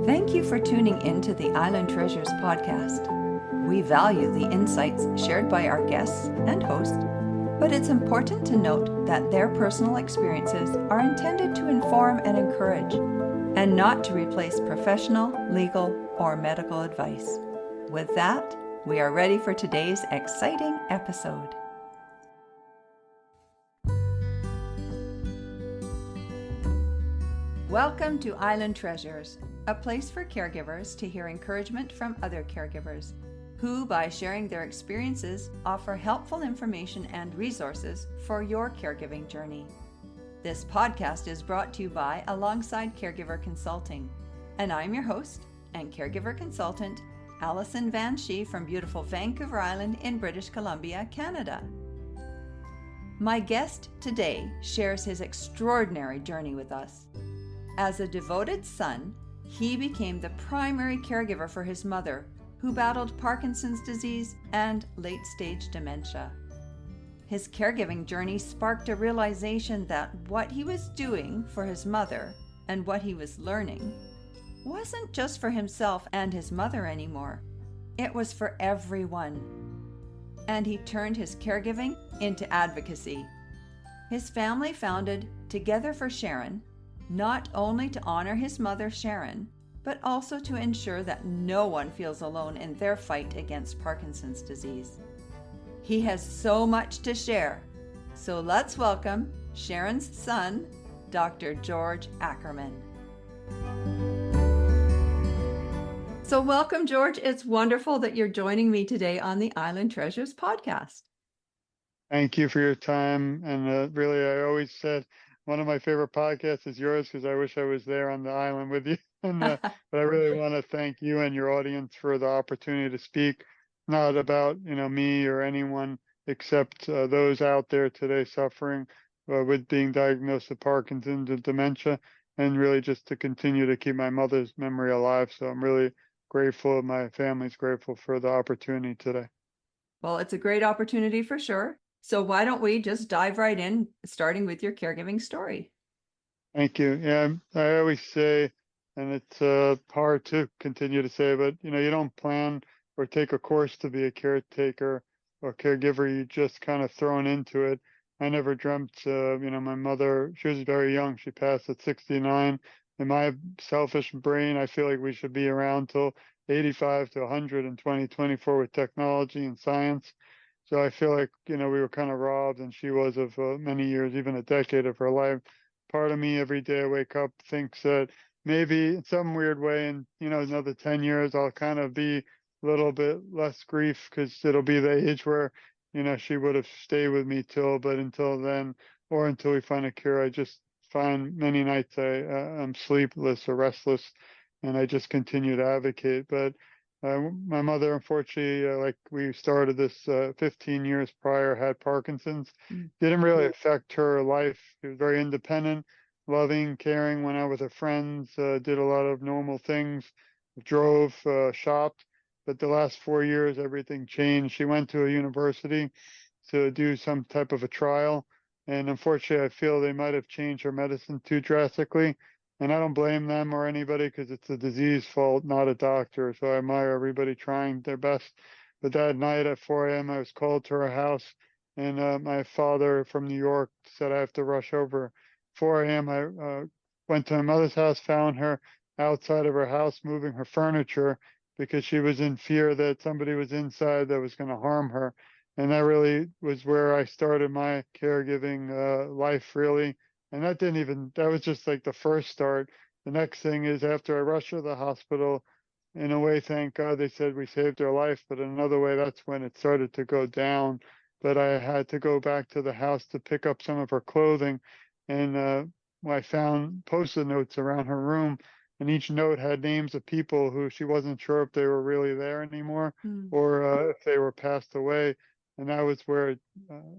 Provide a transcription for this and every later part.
Thank you for tuning in to the Island Treasures podcast. We value the insights shared by our guests and host, but it's important to note that their personal experiences are intended to inform and encourage, and not to replace professional, legal, or medical advice. With that, we are ready for today's exciting episode. Welcome to Island Treasures, a place for caregivers to hear encouragement from other caregivers, who, by sharing their experiences, offer helpful information and resources for your caregiving journey. This podcast is brought to you by Alongside Caregiver Consulting, and I'm your host and caregiver consultant, Alison Van Schie from beautiful Vancouver Island in British Columbia, Canada. My guest today shares his extraordinary journey with us. As a devoted son, he became the primary caregiver for his mother, who battled Parkinson's disease and late-stage dementia. His caregiving journey sparked a realization that what he was doing for his mother and what he was learning wasn't just for himself and his mother anymore. It was for everyone. And he turned his caregiving into advocacy. His family founded TogetherForSharon, not only to honor his mother, Sharon, but also to ensure that no one feels alone in their fight against Parkinson's disease. He has so much to share, so let's welcome Sharon's son, Dr. George Ackerman. So welcome, George. It's wonderful that you're joining me today on the Island Treasures podcast. Thank you for your time. And really, I always said one of my favorite podcasts is yours because I wish I was there on the island with you. But I really want to thank you and your audience for the opportunity to speak, not about me or anyone except those out there today suffering with being diagnosed with Parkinson's and dementia, and really just to continue to keep my mother's memory alive. So I'm really grateful. My family's grateful for the opportunity today. Well, it's a great opportunity for sure. So why don't we just dive right in, starting with your caregiving story? Thank you. Yeah, I always say, and it's hard to continue to say, but you don't plan or take a course to be a caretaker or caregiver. You just kind of thrown into it. I never dreamt, my mother, she was very young. She passed at 69. In my selfish brain, I feel like we should be around till 85 to 100 in 2024 with technology and science. So I feel like, we were kind of robbed, and she was of many years, even a decade of her life. Part of me every day I wake up thinks that maybe in some weird way in, another 10 years, I'll kind of be a little bit less grief because it'll be the age where, she would have stayed with me but until then, or until we find a cure, I just find many nights I'm sleepless or restless, and I just continue to advocate. But my mother, unfortunately, like we started this 15 years prior, had Parkinson's. Didn't really affect her life. She was very independent, loving, caring, went out with her friends, did a lot of normal things, drove, shopped. But the last 4 years, everything changed. She went to a university to do some type of a trial. And unfortunately, I feel they might have changed her medicine too drastically. And I don't blame them or anybody because it's a disease fault, not a doctor. So I admire everybody trying their best. But that night at 4 a.m., I was called to her house, and my father from New York said I have to rush over. 4 a.m., I went to my mother's house, found her outside of her house moving her furniture because she was in fear that somebody was inside that was going to harm her. And that really was where I started my caregiving life, really. And that was just like the first start. The next thing is after I rushed her to the hospital, in a way, thank God they said we saved her life. But in another way, that's when it started to go down. But I had to go back to the house to pick up some of her clothing. And I found Post-it notes around her room. And each note had names of people who she wasn't sure if they were really there anymore or if they were passed away. And that was where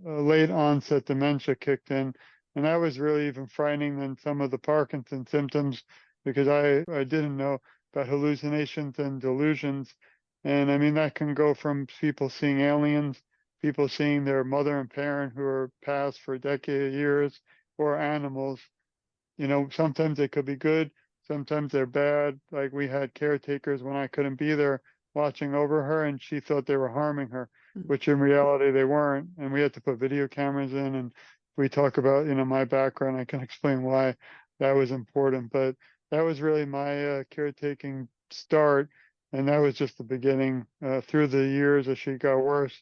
late-onset dementia kicked in. And that was really even frightening than some of the Parkinson symptoms because I didn't know about hallucinations and delusions. And I mean, that can go from people seeing aliens, people seeing their mother and parent who are passed for decades, years, or animals. Sometimes they could be good, Sometimes they're bad. Like we had caretakers when I couldn't be there watching over her, and she thought they were harming her, Mm. which in reality they weren't. And we had to put video cameras in. And we talk about, my background. I can explain why that was important. But that was really my caretaking start. And that was just the beginning. Through the years as she got worse,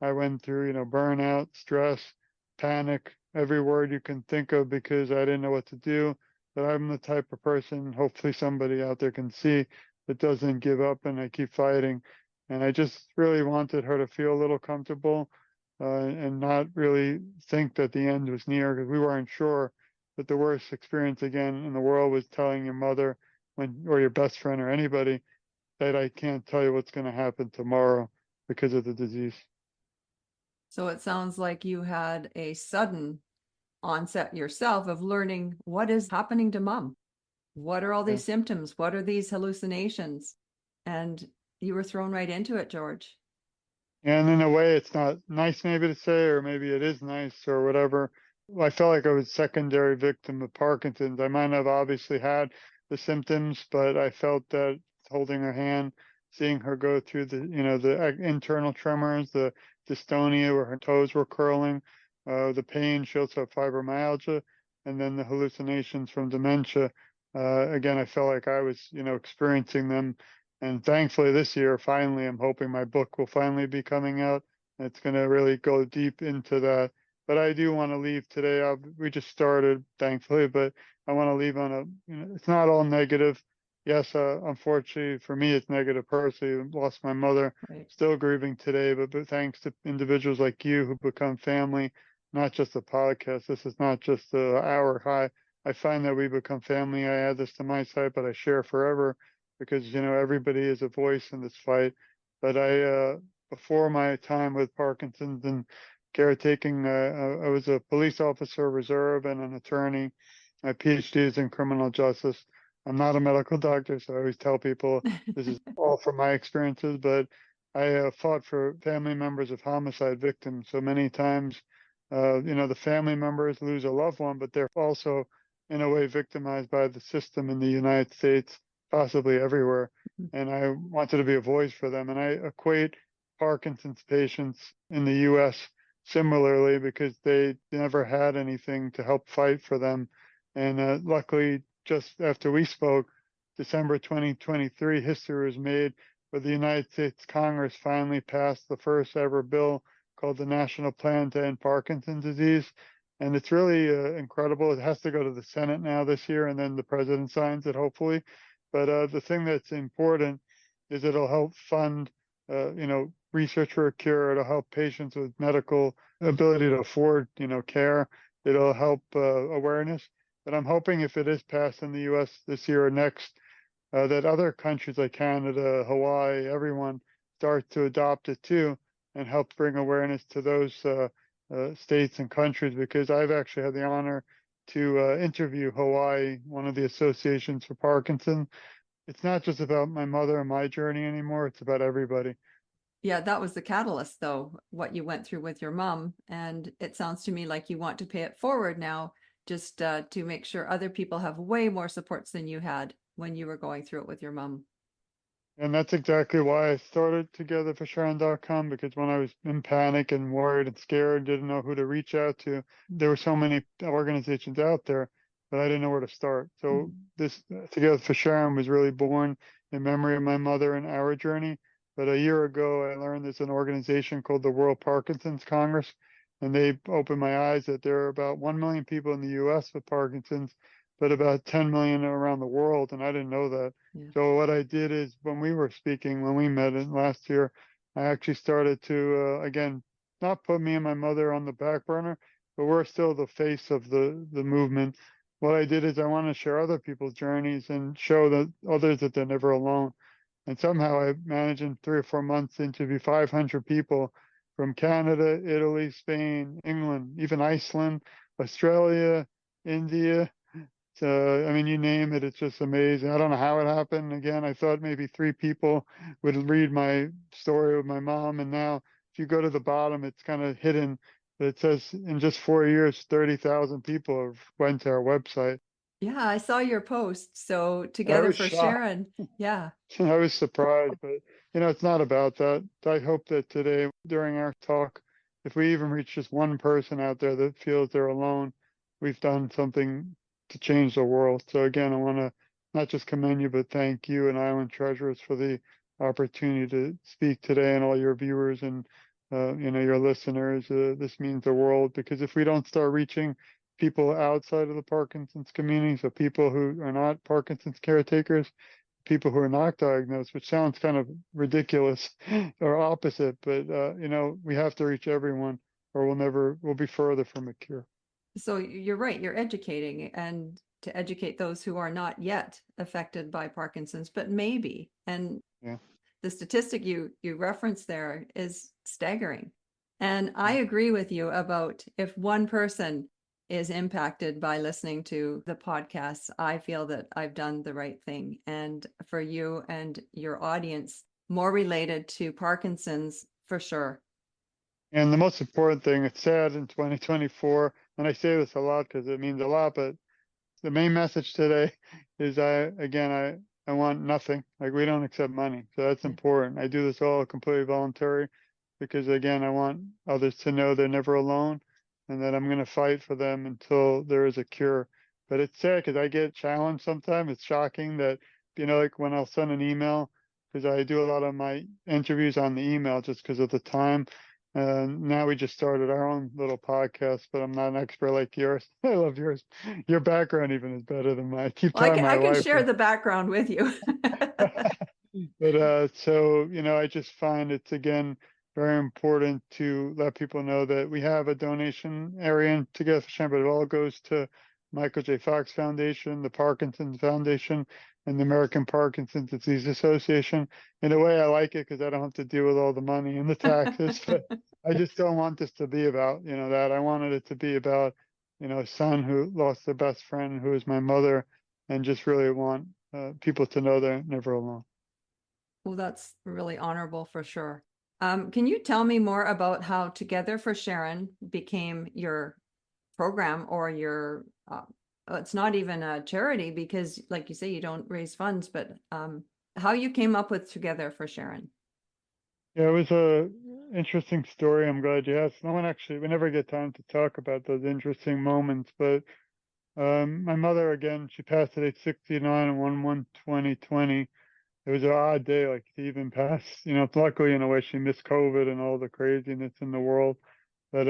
I went through, burnout, stress, panic, every word you can think of because I didn't know what to do. But I'm the type of person, hopefully somebody out there can see, that doesn't give up and I keep fighting. And I just really wanted her to feel a little comfortable and not really think that the end was near because we weren't sure. But the worst experience again in the world was telling your mother or your best friend or anybody that I can't tell you what's going to happen tomorrow because of the disease. So it sounds like you had a sudden onset yourself of learning what is happening to mom. What are all Yeah. these symptoms? What are these hallucinations? And you were thrown right into it, George. And in a way, it's not nice maybe to say, or maybe it is nice or whatever. I felt like I was secondary victim of Parkinson's. I might have obviously had the symptoms, but I felt that holding her hand, seeing her go through the internal tremors, the dystonia where her toes were curling, the pain, she also had fibromyalgia, and then the hallucinations from dementia. Again, I felt like I was, experiencing them, and thankfully this year, finally, I'm hoping my book will finally be coming out. It's going to really go deep into that. But I do want to leave today. We just started, thankfully, but I want to leave on it's not all negative. Yes, unfortunately for me, it's negative personally. I lost my mother, Right. still grieving today, but thanks to individuals like you who become family, not just a podcast. This is not just an hour high. I find that we become family. I add this to my site, but I share forever because everybody is a voice in this fight. But before my time with Parkinson's and caretaking, I was a police officer reserve and an attorney. My PhD is in criminal justice. I'm not a medical doctor, so I always tell people this is all from my experiences. But I fought for family members of homicide victims. So many times, the family members lose a loved one, but they're also in a way victimized by the system in the United States, possibly everywhere. And I wanted to be a voice for them. And I equate Parkinson's patients in the US similarly because they never had anything to help fight for them. And luckily, just after we spoke, December 2023, history was made where the United States Congress finally passed the first ever bill called the National Plan to End Parkinson's Disease. And it's really incredible. It has to go to the Senate now this year, and then the president signs it, hopefully. But the thing that's important is it'll help fund, research for a cure. It'll help patients with medical ability to afford, care. It'll help awareness. But I'm hoping if it is passed in the U.S. this year or next, that other countries like Canada, Hawaii, everyone start to adopt it too and help bring awareness to those states and countries, because I've actually had the honor to interview Hawaii, one of the associations for Parkinson. It's not just about my mother and my journey anymore. It's about everybody. Yeah, that was the catalyst, though, what you went through with your mom. And it sounds to me like you want to pay it forward now, just to make sure other people have way more supports than you had when you were going through it with your mom. And that's exactly why I started TogetherForSharon.com, because when I was in panic and worried and scared, didn't know who to reach out to, there were so many organizations out there, but I didn't know where to start. So this Together for Sharon was really born in memory of my mother and our journey. But a year ago, I learned there's an organization called the World Parkinson's Congress, and they opened my eyes that there are about 1 million people in the U.S. with Parkinson's, but about 10 million around the world, and I didn't know that. Yeah. So what I did is when we were speaking, when we met in last year, I actually started to, again, not put me and my mother on the back burner, but we're still the face of the movement. What I did is I want to share other people's journeys and show the others that they're never alone. And somehow I managed in 3 or 4 months to interview 500 people from Canada, Italy, Spain, England, even Iceland, Australia, India. So, I mean, you name it, it's just amazing. I don't know how it happened. Again, I thought maybe 3 people would read my story with my mom. And now, if you go to the bottom, it's kind of hidden. But it says in just 4 years, 30,000 people have went to our website. Yeah, I saw your post. So I Together was for shocked. Sharon. Yeah. I was surprised, but it's not about that. I hope that today, during our talk, if we even reach just one person out there that feels they're alone, we've done something to change the world. So again, I want to not just commend you, but thank you and Island Treasures for the opportunity to speak today, and all your viewers and your listeners. This means the world, because if we don't start reaching people outside of the Parkinson's community, so people who are not Parkinson's caretakers, people who are not diagnosed, which sounds kind of ridiculous or opposite, but we have to reach everyone, or we'll be further from a cure. So you're right. You're educating, and to educate those who are not yet affected by Parkinson's, but maybe. And Yeah. the statistic you referenced there is staggering. And I Yeah. agree with you about if one person is impacted by listening to the podcasts, I feel that I've done the right thing. And for you and your audience, more related to Parkinson's for sure. And the most important thing, it's sad in 2024, and I say this a lot because it means a lot, but the main message today is I want nothing. Like, we don't accept money. So that's Yeah. important. I do this all completely voluntary because, again, I want others to know they're never alone, and that I'm going to fight for them until there is a cure. But it's sad because I get challenged sometimes. It's shocking that, like when I'll send an email, because I do a lot of my interviews on the email just because of the time. Now we just started our own little podcast, but I'm not an expert like yours. I love yours. Your background even is better than mine. I keep Well, telling my I can wife share the background with you. but so I just find it's again very important to let people know that we have a donation area in Together for Sharon, but it all goes to Michael J. Fox Foundation, the Parkinson's Foundation, and the American Parkinson's Disease Association. In a way, I like it because I don't have to deal with all the money and the taxes. But I just don't want this to be about that. I wanted it to be about a son who lost their best friend, who is my mother, and just really want people to know they're never alone. Well, that's really honorable for sure. Can you tell me more about how Together for Sharon became your program, or your, it's not even a charity because, like you say, you don't raise funds, but how you came up with Together for Sharon? Yeah, it was a interesting story. I'm glad you asked. No one actually, we never get time to talk about those interesting moments, but my mother, again, she passed at age 69 on 1/1/2020. It was an odd day, like to even pass. Luckily in a way she missed COVID and all the craziness in the world. But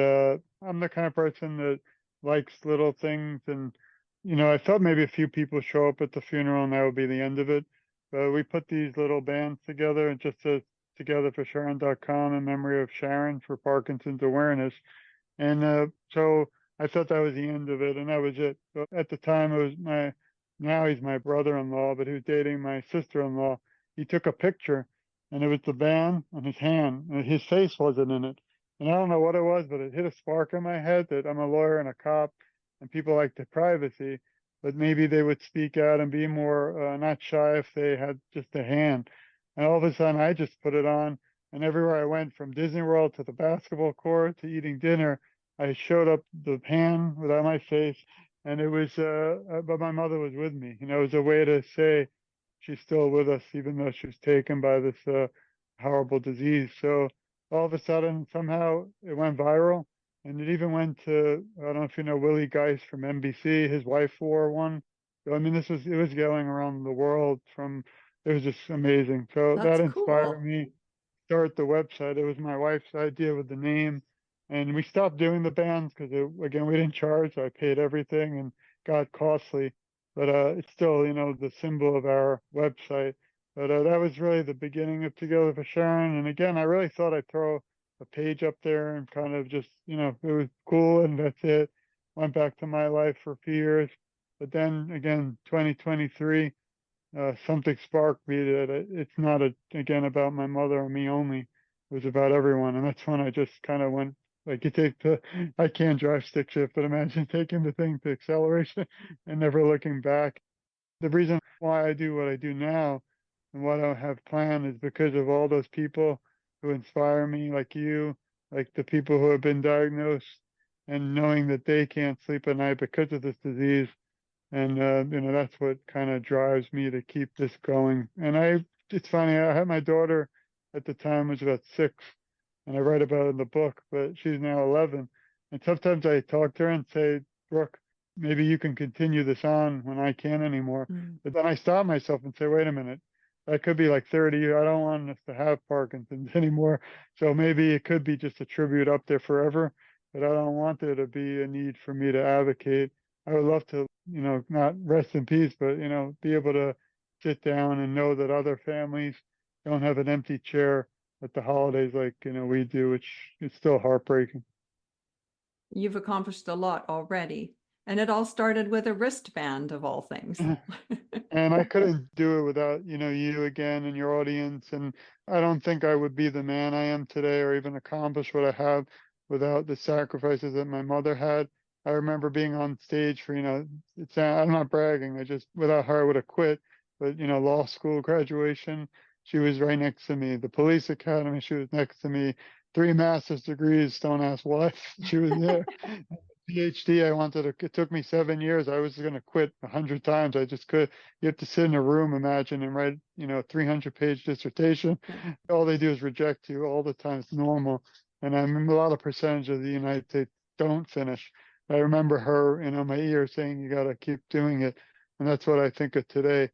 I'm the kind of person that likes little things, and I thought maybe a few people show up at the funeral and that would be the end of it. But we put these little bands together, and just says TogetherForSharon.com in memory of Sharon for Parkinson's awareness. And so I thought that was the end of it, and that was it. But at the time, it was now he's my brother-in-law, but he was dating my sister-in-law. He took a picture, and it was the band on his hand, and his face wasn't in it. And I don't know what it was, but it hit a spark in my head that I'm a lawyer and a cop, and people like the privacy, but maybe they would speak out and be more not shy if they had just a hand. And all of a sudden, I just put it on, and everywhere I went, from Disney World to the basketball court to eating dinner, I showed up the hand without my face, and it was, but my mother was with me. It was a way to say she's still with us, even though she was taken by this horrible disease. So all of a sudden, somehow it went viral, and it even went to, I don't know if you know Willie Geist from NBC. His wife wore one. So, I mean, it was going around the world. It was just amazing. So That's that inspired cool. me start the website. It was my wife's idea with the name, and we stopped doing the bands because again, we didn't charge. So I paid everything and got costly, but it's still the symbol of our website. But that was really the beginning of Together for Sharon. And again, I really thought I'd throw a page up there and kind of just it was cool, and that's it. Went back to my life for a few years, but then again, 2023, something sparked me that it's not again about my mother or me only. It was about everyone, and that's when I just kind of went, like, you take the I can't drive stick shift, but imagine taking the thing to acceleration and never looking back. The reason why I do what I do now and what I have planned is because of all those people who inspire me, like you, like the people who have been diagnosed, and knowing that they can't sleep at night because of this disease. And that's what kind of drives me to keep this going. And it's funny, I had my daughter at the time was about 6, and I write about it in the book, but she's now 11. And sometimes I talk to her and say, Brooke, maybe you can continue this on when I can't anymore. Mm. But then I stop myself and say, wait a minute, that could be like 30 years. I don't want us to have Parkinson's anymore. So maybe it could be just a tribute up there forever, but I don't want there to be a need for me to advocate. I would love to, not rest in peace, but, be able to sit down and know that other families don't have an empty chair at the holidays like, we do, which is still heartbreaking. You've accomplished a lot already. And it all started with a wristband of all things. And I couldn't do it without, you again and your audience. And I don't think I would be the man I am today or even accomplish what I have without the sacrifices that my mother had. I remember being on stage for, I'm not bragging. Without her, I would have quit. But, law school graduation, she was right next to me. The police academy, she was next to me. 3 master's degrees, don't ask why. She was there. PhD, it took me 7 years. I was going to quit 100 times. I just could. You have to sit in a room, imagine, and write, 300-page dissertation. Yeah. All they do is reject you all the time. It's normal. And I remember a lot of percentage of the United States don't finish. I remember her, my ear saying, you got to keep doing it. And that's what I think of today.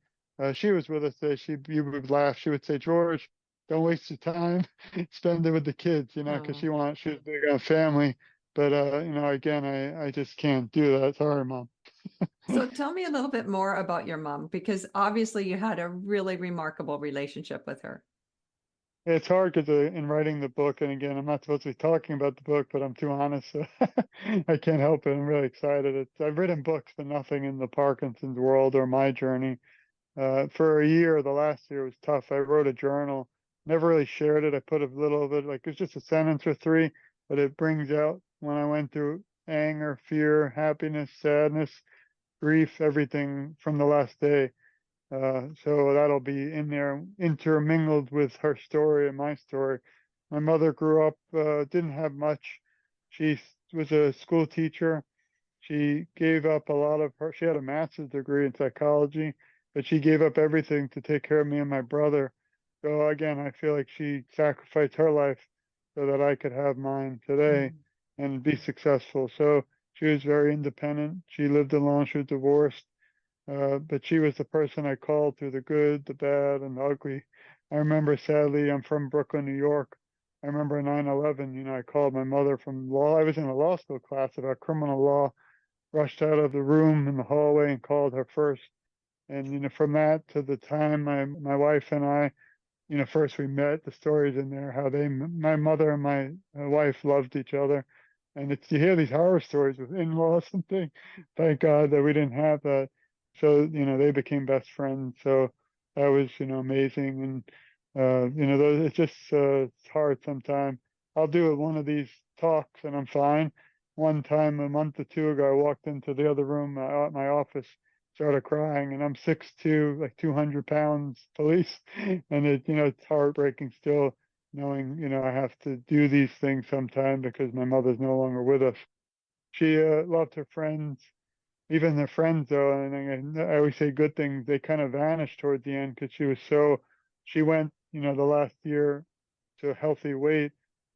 She was with us today. You would laugh. She would say, George, don't waste your time. Spend it with the kids, because Oh. she was big on family. But again, I just can't do that. Sorry, Mom. So tell me a little bit more about your mom, because obviously you had a really remarkable relationship with her. It's hard because in writing the book, and again, I'm not supposed to be talking about the book, but I'm too honest, so I can't help it. I'm really excited. I've written books, but nothing in the Parkinson's world or my journey. For a year, the last year was tough. I wrote a journal, never really shared it. I put a little of it, like it's just a sentence or 3, but it brings out when I went through anger, fear, happiness, sadness, grief, everything from the last day. So that'll be in there, intermingled with her story and my story. My mother grew up, didn't have much. She was a school teacher. She gave up a lot of her, she had a master's degree in psychology, but she gave up everything to take care of me and my brother. So again, I feel like she sacrificed her life so that I could have mine today Mm. and be successful. So she was very independent. She lived alone. She was divorced. But she was the person I called through the good, the bad, and the ugly. I remember, sadly, I'm from Brooklyn, New York. I remember 9/11, I called my mother from law. I was in a law school class about criminal law, rushed out of the room in the hallway and called her first. And, from that to the time my wife and I, first we met, the stories in there, how my mother and my wife loved each other. And you hear these horror stories with in-laws and things. Thank God that we didn't have that. So, they became best friends. So that was, amazing. And, it's just, it's hard sometimes. I'll do one of these talks and I'm fine. One time a month or 2 ago, I walked into the other room at my office, started crying, and I'm 6'2", like 200 pounds police. And it's heartbreaking still knowing, I have to do these things sometime because my mother's no longer with us. She loved her friends, even their friends though. And I always say good things. They kind of vanished toward the end because she went, the last year to a healthy weight,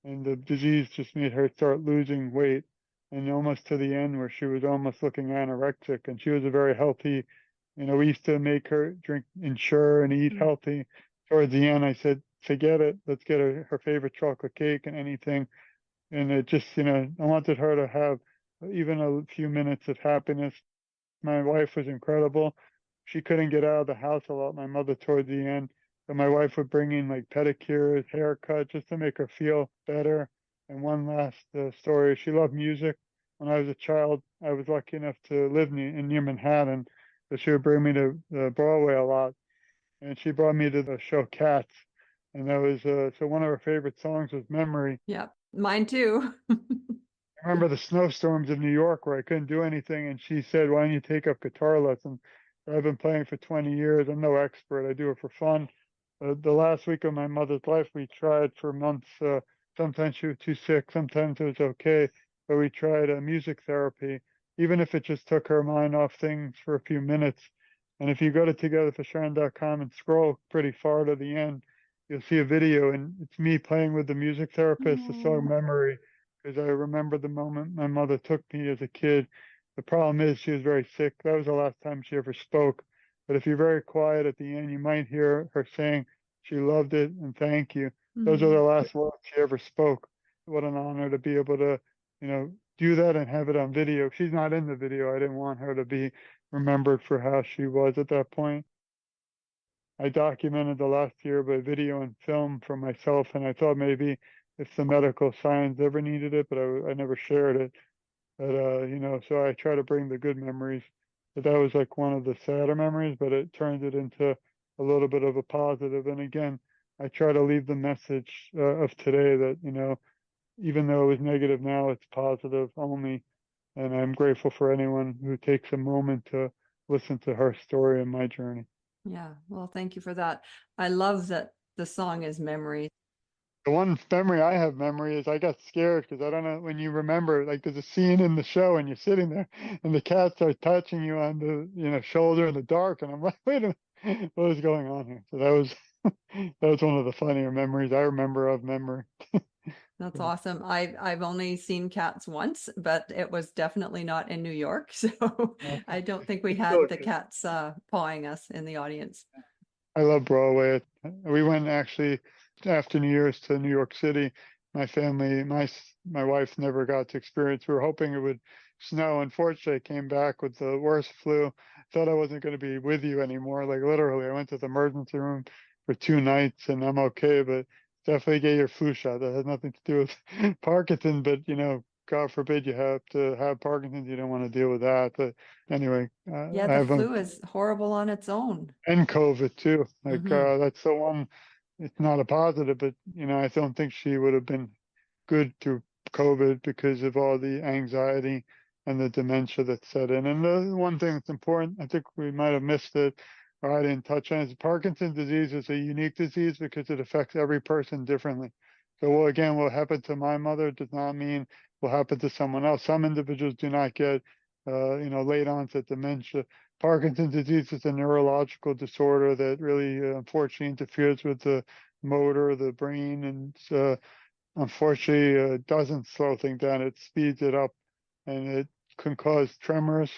and the disease just made her start losing weight, and almost to the end where she was almost looking anorexic. And she was a very healthy, we used to make her drink Ensure and eat Mm. healthy. Towards the end, I said, forget it. Let's get her favorite chocolate cake and anything. And it just, I wanted her to have even a few minutes of happiness. My wife was incredible. She couldn't get out of the house a lot, my mother, toward the end. But my wife would bring in like pedicures, haircut, just to make her feel better. And one last story, she loved music. When I was a child, I was lucky enough to live near Manhattan. So she would bring me to Broadway a lot. And she brought me to the show Cats. And that was, so one of her favorite songs was Memory. Yeah, mine too. I remember the snowstorms of New York where I couldn't do anything, and she said, "Why don't you take up guitar lessons?" I've been playing for 20 years. I'm no expert. I do it for fun. The last week of my mother's life, we tried for months. Sometimes she was too sick. Sometimes it was okay. But we tried music therapy, even if it just took her mind off things for a few minutes. And if you go to TogetherForSharon.com and scroll pretty far to the end, you'll see a video, and it's me playing with the music therapist, the song Oh. Memory, because I remember the moment my mother took me as a kid. The problem is she was very sick. That was the last time she ever spoke. But if you're very quiet at the end, you might hear her saying she loved it and thank you. Those are the Mm. last words she ever spoke. What an honor to be able to, do that and have it on video. She's not in the video. I didn't want her to be remembered for how she was at that point. I documented the last year by video and film for myself, and I thought maybe if the medical science ever needed it, but I never shared it. But so I try to bring the good memories. But that was like one of the sadder memories, but it turned it into a little bit of a positive. And again, I try to leave the message of today that even though it was negative, now it's positive only. And I'm grateful for anyone who takes a moment to listen to her story and my journey. Yeah. Well, thank you for that. I love that the song is Memory. The one memory is I got scared because I don't know when you remember, like there's a scene in the show and you're sitting there and the cat starts touching you on the shoulder in the dark, and I'm like, wait a minute, what is going on here? So that was that was one of the funnier memories I remember of memory. That's awesome. I've only seen cats once, but it was definitely not in New York. So Okay. I don't think we It's still had a the good. cats pawing us in the audience. I love Broadway. We went actually after New Year's to New York City. My family, my wife never got to experience. We were hoping it would snow. Unfortunately, I came back with the worst flu. Thought I wasn't going to be with you anymore. Like literally, I went to the emergency room for 2 nights, and I'm okay. But definitely get your flu shot. That has nothing to do with Parkinson. But God forbid you have to have Parkinson's. You don't want to deal with that. But anyway, Yeah, I the have flu is horrible on its own. and COVID too. Like Hmm. that's the one. It's not a positive, but I don't think she would have been good through COVID because of all the anxiety and the dementia that set in. And the one thing that's important, I think we might have missed it, or I didn't touch on, is Parkinson's disease is a unique disease because it affects every person differently. So, well, again, what happened to my mother does not mean will happen to someone else. Some individuals do not get, late onset dementia. Parkinson's disease is a neurological disorder that really, unfortunately, interferes with the motor, of the brain, and unfortunately, doesn't slow things down. It speeds it up, and it can cause tremors,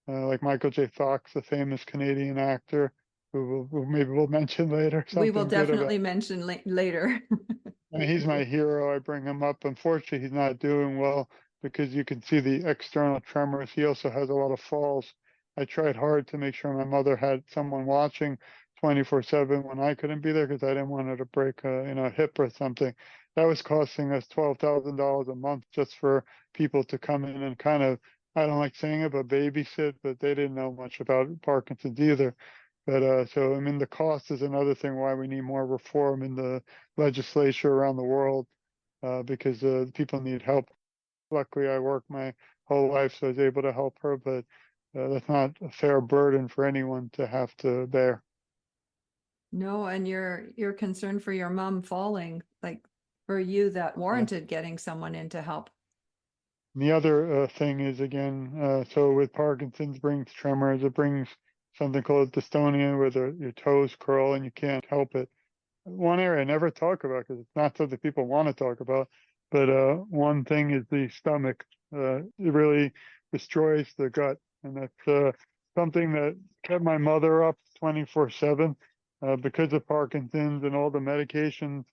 like Michael J. Fox, the famous Canadian actor, who maybe we'll mention later, We will something good about. definitely mention later. And he's my hero. I bring him up. Unfortunately, he's not doing well because you can see the external tremors. He also has a lot of falls. I tried hard to make sure my mother had someone watching 24/7 when I couldn't be there because I didn't want her to break a hip or something. That was costing us $12,000 a month just for people to come in and kind of, I don't like saying it, but babysit, but they didn't know much about Parkinson's either. But so I mean, the cost is another thing why we need more reform in the legislature around the world, because people need help. Luckily, I worked my whole life, so I was able to help her, but that's not a fair burden for anyone to have to bear. No, and you're concerned for your mom falling, like for you that Yeah. warranted getting someone in to help. And the other thing is, again, so with Parkinson's brings tremors, it brings something called dystonia, where your toes curl and you can't help it. One area I never talk about because it's not something people want to talk about, but one thing is the stomach. It really destroys the gut, and that's something that kept my mother up 24/7 because of Parkinson's and all the medications.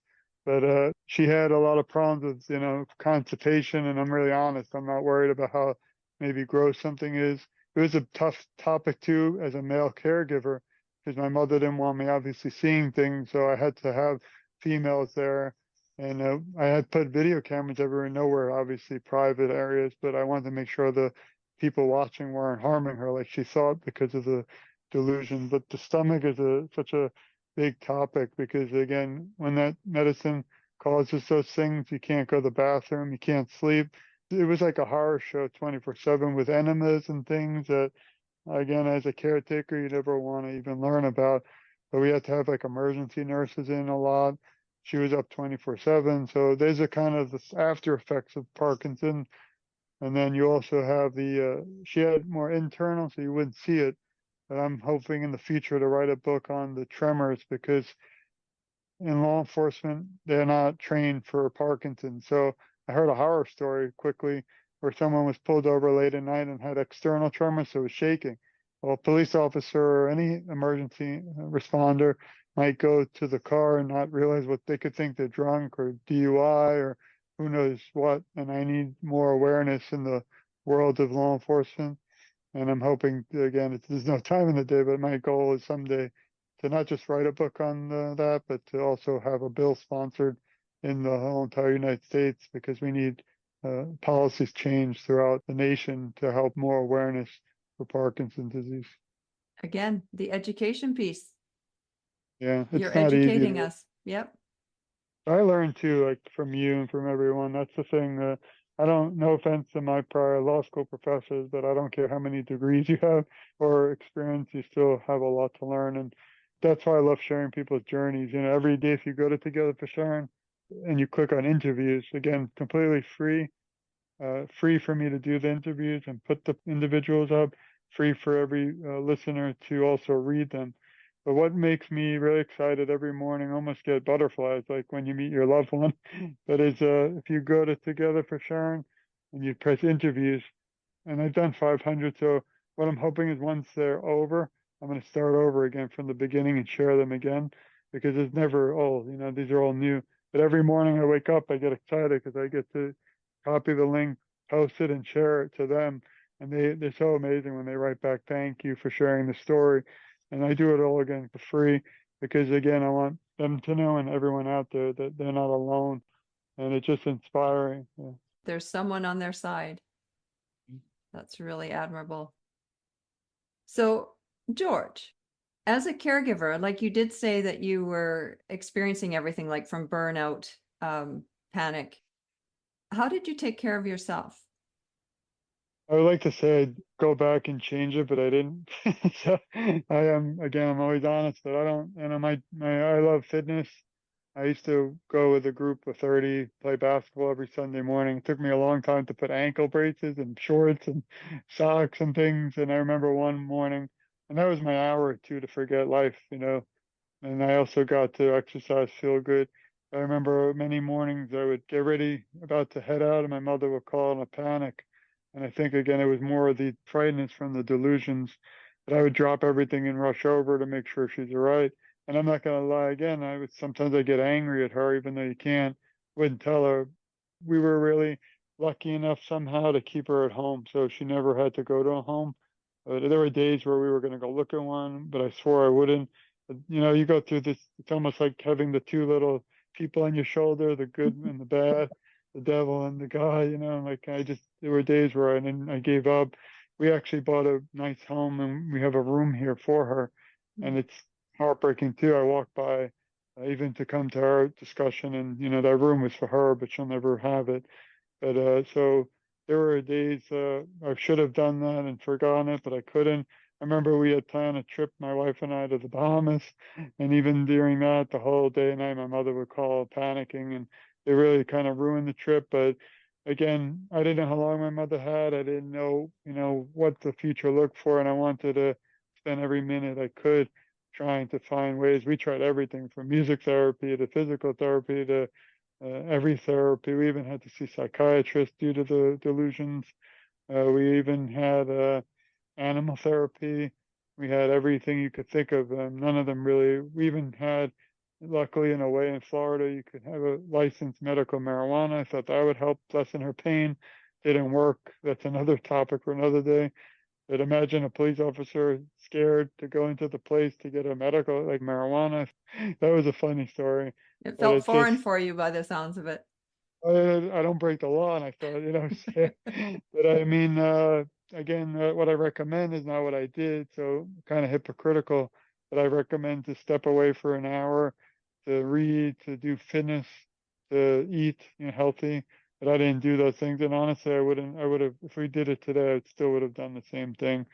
But she had a lot of problems with constipation, and I'm really honest. I'm not worried about how maybe gross something is. It was a tough topic too as a male caregiver because my mother didn't want me obviously seeing things, so I had to have females there, and I had put video cameras everywhere, nowhere obviously private areas, but I wanted to make sure the people watching weren't harming her like she thought because of the delusion. But the stomach is such a big topic because again, when that medicine causes those things, you can't go to the bathroom, you can't sleep. It was like a horror show 24/7 with enemas and things that again, as a caretaker, you never want to even learn about. But we had to have like emergency nurses in a lot. She was up 24/7. So there's a kind of the after effects of Parkinson. And then you also have she had more internal, so you wouldn't see it. But I'm hoping in the future to write a book on the tremors because in law enforcement, they're not trained for Parkinson. So I heard a horror story quickly where someone was pulled over late at night and had external tremors, so it was shaking. Well, a police officer or any emergency responder might go to the car and not realize what they could think they're drunk or DUI or who knows what. And I need more awareness in the world of law enforcement. And I'm hoping, again, there's no time in the day, but my goal is someday to not just write a book on that, but to also have a bill sponsored in the whole entire United States because we need policies changed throughout the nation to help more awareness for Parkinson's disease. Again, the education piece. Yeah, You're it's not easy. educating us. Yep. I learned too, like from you and from everyone. That's the thing. I don't, no offense to my prior law school professors, but I don't care how many degrees you have or experience, you still have a lot to learn. And that's why I love sharing people's journeys. You know, every day if you go to Together for Sharon and you click on interviews, again, completely free for me to do the interviews and put the individuals up, free for every listener to also read them. But what makes me really excited every morning, almost get butterflies, like when you meet your loved one, that is if you go to Together for Sharon and you press interviews, and I've done 500. So what I'm hoping is once they're over, I'm going to start over again from the beginning and share them again because it's never old. You know, these are all new. But every morning I wake up, I get excited because I get to copy the link, post it, and share it to them. And they're so amazing when they write back, "Thank you for sharing the story." And I do it all again for free because again, I want them to know and everyone out there that they're not alone. And it's just inspiring. Yeah. There's someone on their side. That's really admirable. So, George, as a caregiver, like you did say that you were experiencing everything like from burnout, panic. How did you take care of yourself? I would like to say I'd go back and change it, but I didn't. So again, I'm always honest, but I don't, you know, I love fitness. I used to go with a group of 30, play basketball every Sunday morning. It took me a long time to put ankle braces and shorts and socks and things. And I remember one morning, and that was my hour or two to forget life, you know, and I also got to exercise, feel good. I remember many mornings I would get ready, about to head out, and my mother would call in a panic. And I think again it was more of the frightenedness from the delusions that I would drop everything and rush over to make sure she's all right. And I'm not gonna lie again, I would sometimes I get angry at her, even though you can't, wouldn't tell her. We were really lucky enough somehow to keep her at home, so she never had to go to a home. There were days where we were gonna go look at one, but I swore I wouldn't. You know, you go through this, it's almost like having the two little people on your shoulder, the good and the bad, the devil and the guy, you know, like there were days where I gave up. We actually bought a nice home and we have a room here for her. And it's heartbreaking too. I walked by even to come to our discussion and, you know, that room was for her, but she'll never have it. But so there were days I should have done that and forgotten it, but I couldn't. I remember we had planned a trip, my wife and I, to the Bahamas, and even during that, the whole day and night, my mother would call panicking, and it really kind of ruined the trip. But again, I didn't know how long my mother had. I didn't know, you know, what the future looked for, and I wanted to spend every minute I could trying to find ways. We tried everything from music therapy to physical therapy to every therapy. We even had to see psychiatrists due to the delusions. We even had animal therapy. We had everything you could think of. None of them really. We even had, luckily in a way, in Florida, you could have a licensed medical marijuana. I thought that would help lessen her pain. Didn't work. That's another topic for another day. But imagine a police officer scared to go into the place to get a medical, like marijuana. That was a funny story. It But felt it's just, foreign for you by the sounds of it. I don't break the law, and I thought, you know, but I mean, again, what I recommend is not what I did, so kind of hypocritical. But I recommend to step away for an hour, to read, to do fitness, to eat, you know, healthy. But I didn't do those things, and honestly, I wouldn't. I would have, if we did it today, I still would have done the same thing.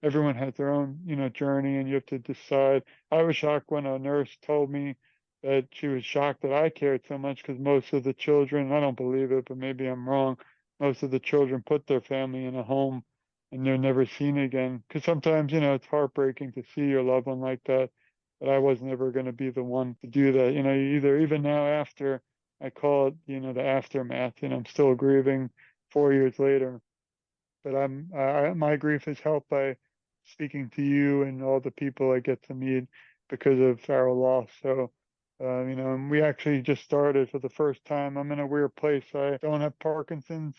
Everyone has their own, you know, journey, and you have to decide. I was shocked when a nurse told me that she was shocked that I cared so much because most of the children, I don't believe it, but maybe I'm wrong, most of the children put their family in a home and they're never seen again. Because sometimes, it's heartbreaking to see your loved one like that. But I was never going to be the one to do that. Even now after, I call it, the aftermath. I'm still grieving 4 years later. But my grief is helped by speaking to you and all the people I get to meet because of our loss. So, and we actually just started for the first time. I'm in a weird place. I don't have Parkinson's,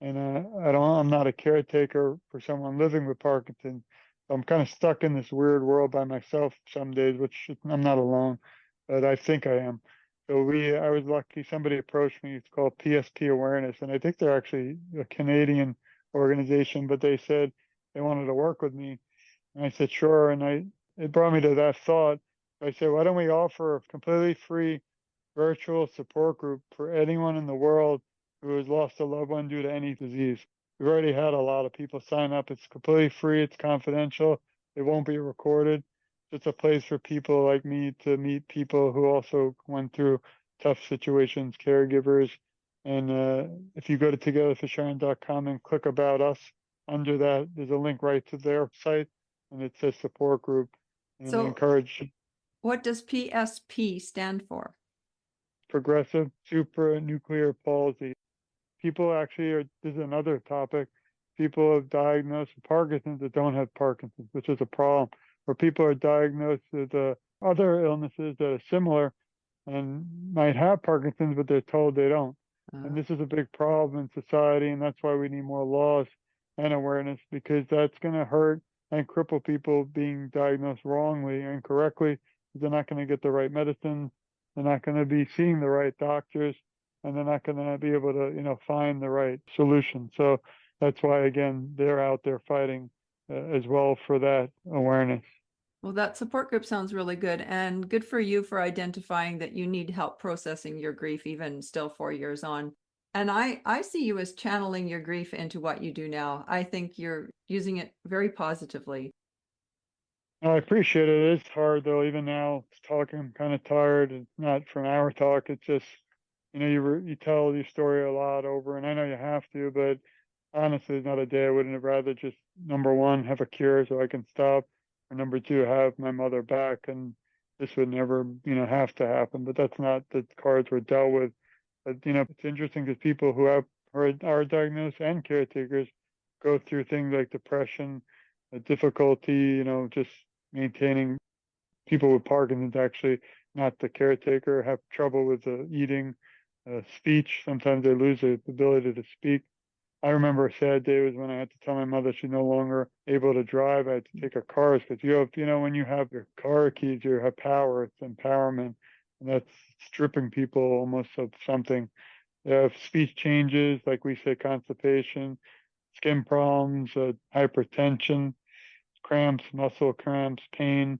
and I'm not a caretaker for someone living with Parkinson's. I'm kind of stuck in this weird world by myself some days, which I'm not alone, but I think I am. So I was lucky. Somebody approached me. It's called PSP Awareness, and I think they're actually a Canadian organization, but they said they wanted to work with me. And I said, sure. And it brought me to that thought. I said, why don't we offer a completely free virtual support group for anyone in the world who has lost a loved one due to any disease? We've already had a lot of people sign up. It's completely free. It's confidential. It won't be recorded. It's a place for people like me to meet people who also went through tough situations, caregivers. And if you go to TogetherForSharon.com and click About Us, under that, there's a link right to their site, and it says support group. And I So encourage what does PSP stand for? progressive supranuclear palsy. People actually this is another topic. People are diagnosed with Parkinson's that don't have Parkinson's, which is a problem. Or people are diagnosed with other illnesses that are similar and might have Parkinson's, but they're told they don't. And this is a big problem in society, and that's why we need more laws and awareness, because that's going to hurt and cripple people being diagnosed wrongly and incorrectly. They're not going to get the right medicine. They're not going to be seeing the right doctors, and they're not going to be able to, find the right solution. So that's why, again, they're out there fighting as well for that awareness. Well, that support group sounds really good, and good for you for identifying that you need help processing your grief, even still 4 years on. And I see you as channeling your grief into what you do now. I think you're using it very positively. I appreciate it. It's hard though. Even now, talking, I'm kind of tired. It's not from our talk. It's just, you tell your story a lot over, and I know you have to, but honestly, there's not a day I wouldn't have rather just number one have a cure so I can stop, or number two have my mother back, and this would never, have to happen. But that's not the cards we're dealt with. But it's interesting because people who are diagnosed and caretakers go through things like depression, difficulty, just maintaining. People with Parkinson's actually, not the caretaker, have trouble with eating, speech. Sometimes they lose the ability to speak. I remember a sad day was when I had to tell my mother she's no longer able to drive. I had to take her cars because when you have your car keys, you have power. It's empowerment, and that's stripping people almost of something. They have speech changes, like we say, constipation, skin problems, hypertension, cramps, muscle cramps, pain.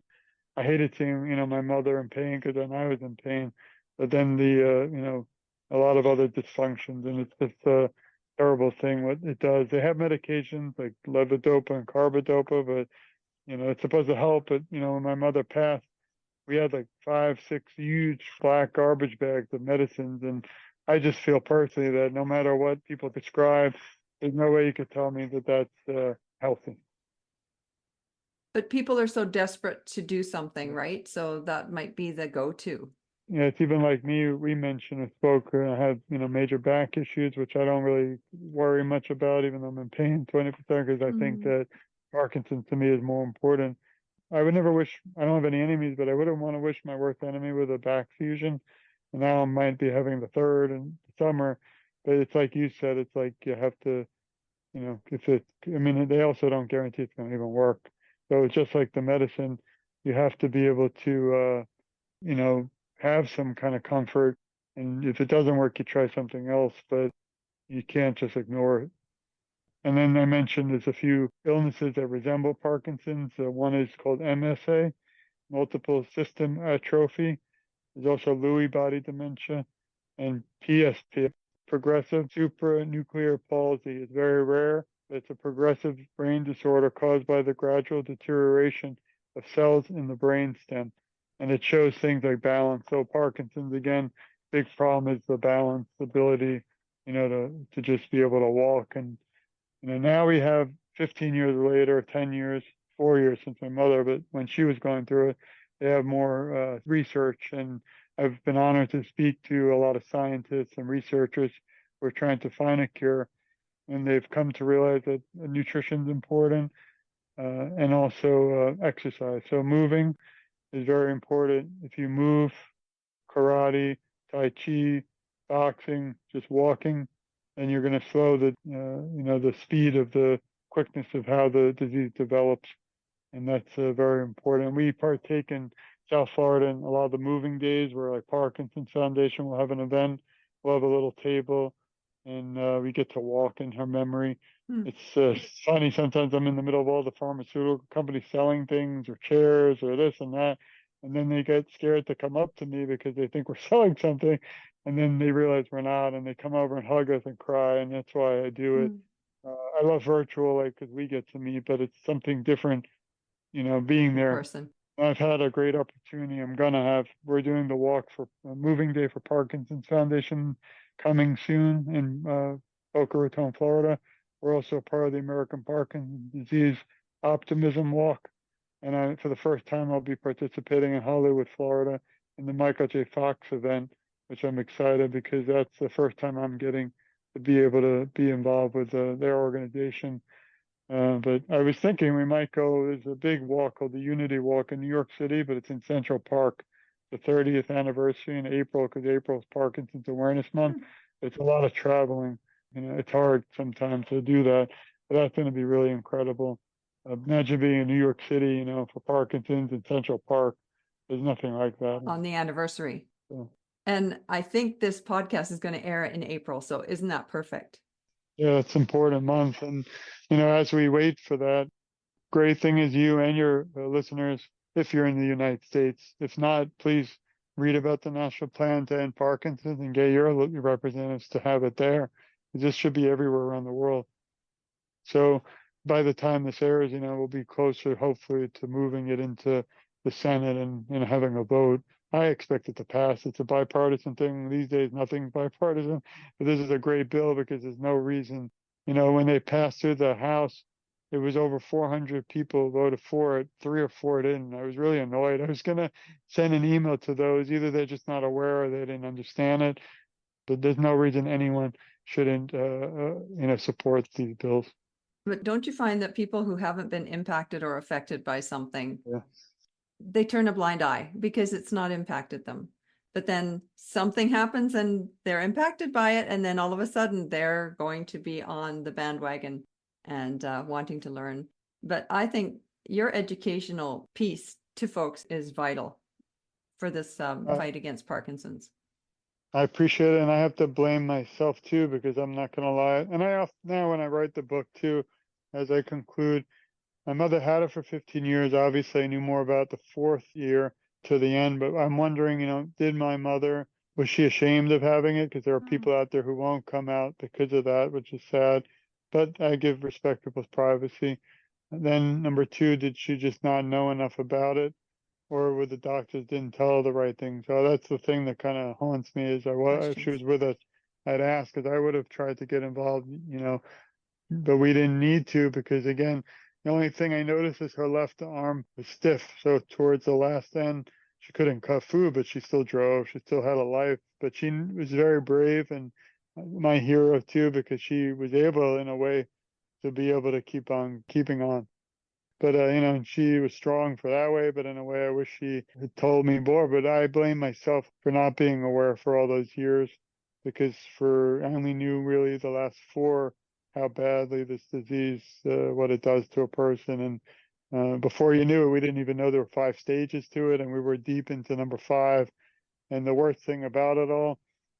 I hated seeing, my mother in pain because then I was in pain. But then a lot of other dysfunctions, and it's just a terrible thing what it does. They have medications like levodopa and carbidopa, but it's supposed to help. But when my mother passed, we had like 5, 6 huge black garbage bags of medicines, and I just feel personally that no matter what people prescribe, there's no way you could tell me that that's healthy. But people are so desperate to do something, right? So that might be the go-to. Yeah, it's even like me. We mentioned I spoke. I have major back issues, which I don't really worry much about, even though I'm in pain 20%, because I think that Parkinson's to me is more important. I would never wish. I don't have any enemies, but I wouldn't want to wish my worst enemy with a back fusion. And now I might be having the third in the summer. But it's like you said. It's like you have to. If it. I mean, they also don't guarantee it's going to even work. So it's just like the medicine. You have to be able to. You know, have some kind of comfort. And if it doesn't work, you try something else, but you can't just ignore it. And then I mentioned there's a few illnesses that resemble Parkinson's. One is called MSA, multiple system atrophy. There's also Lewy body dementia, and PSP, progressive supranuclear palsy. It's very rare. It's a progressive brain disorder caused by the gradual deterioration of cells in the brainstem. And it shows things like balance. So Parkinson's, again, big problem is the balance ability to just be able to walk. And, now we have 15 years later, 10 years, 4 years since my mother, but when she was going through it, they have more research. And I've been honored to speak to a lot of scientists and researchers who are trying to find a cure. And they've come to realize that nutrition is important, and also exercise. So moving is very important. If you move, karate, tai chi, boxing, just walking, and you're going to slow the speed of the quickness of how the disease develops. And that's very important. We partake in South Florida in a lot of the moving days where, like, Parkinson's Foundation will have an event. We'll have a little table, and we get to walk in her memory. It's funny. Sometimes I'm in the middle of all the pharmaceutical companies selling things or chairs or this and that. And then they get scared to come up to me because they think we're selling something. And then they realize we're not. And they come over and hug us and cry. And that's why I do it. I love virtual, like, because we get to meet, but it's something different, being In there. person. I've had a great opportunity. We're doing the walk for Moving Day for Parkinson's Foundation coming soon in Boca Raton, Florida. We're also part of the American Parkinson's Disease Optimism Walk. And for the first time, I'll be participating in Hollywood, Florida, in the Michael J. Fox event, which I'm excited because that's the first time I'm getting to be able to be involved with their organization. But I was thinking we might go. There's a big walk called the Unity Walk in New York City, but it's in Central Park, the 30th anniversary in April, because April is Parkinson's Awareness Month. It's a lot of traveling. It's hard sometimes to do that, but that's going to be really incredible. Imagine being in New York City, for Parkinson's in Central Park. There's nothing like that. On the anniversary. Yeah. And I think this podcast is going to air in April. So isn't that perfect? Yeah, it's an important month. And, as we wait for that, great thing is you and your listeners, if you're in the United States. If not, please read about the National Plan to End Parkinson's and get your representatives to have it there. This should be everywhere around the world. So by the time this airs, we'll be closer, hopefully, to moving it into the Senate and having a vote. I expect it to pass. It's a bipartisan thing. These days, nothing's bipartisan. But this is a great bill because there's no reason. When they passed through the House, it was over 400 people voted for it. 3 or 4 didn't. I was really annoyed. I was going to send an email to those. Either they're just not aware or they didn't understand it. But there's no reason anyone shouldn't, support these bills. But don't you find that people who haven't been impacted or affected by something, Yeah. they turn a blind eye because it's not impacted them? But then something happens and they're impacted by it. And then all of a sudden they're going to be on the bandwagon and wanting to learn. But I think your educational piece to folks is vital for this fight against Parkinson's. I appreciate it. And I have to blame myself too, because I'm not going to lie. And I often, now when I write the book too, as I conclude, my mother had it for 15 years. Obviously, I knew more about the 4th year to the end, but I'm wondering, did my mother, was she ashamed of having it? Because there are people out there who won't come out because of that, which is sad. But I give respect to people's privacy. And then number 2, did she just not know enough about it? Or were the doctors didn't tell her the right thing? So that's the thing that kind of haunts me is if she was with us, I'd ask, because I would have tried to get involved, but we didn't need to, because again, the only thing I noticed is her left arm was stiff. So towards the last end, she couldn't cut food, but she still drove. She still had a life, but she was very brave and my hero too, because she was able in a way to be able to keep on keeping on. But, she was strong for that way, but in a way I wish she had told me more. But I blame myself for not being aware for all those years, because I only knew really the last 4 how badly this disease, what it does to a person. And before you knew it, we didn't even know there were 5 stages to it, and we were deep into number 5. And the worst thing about it all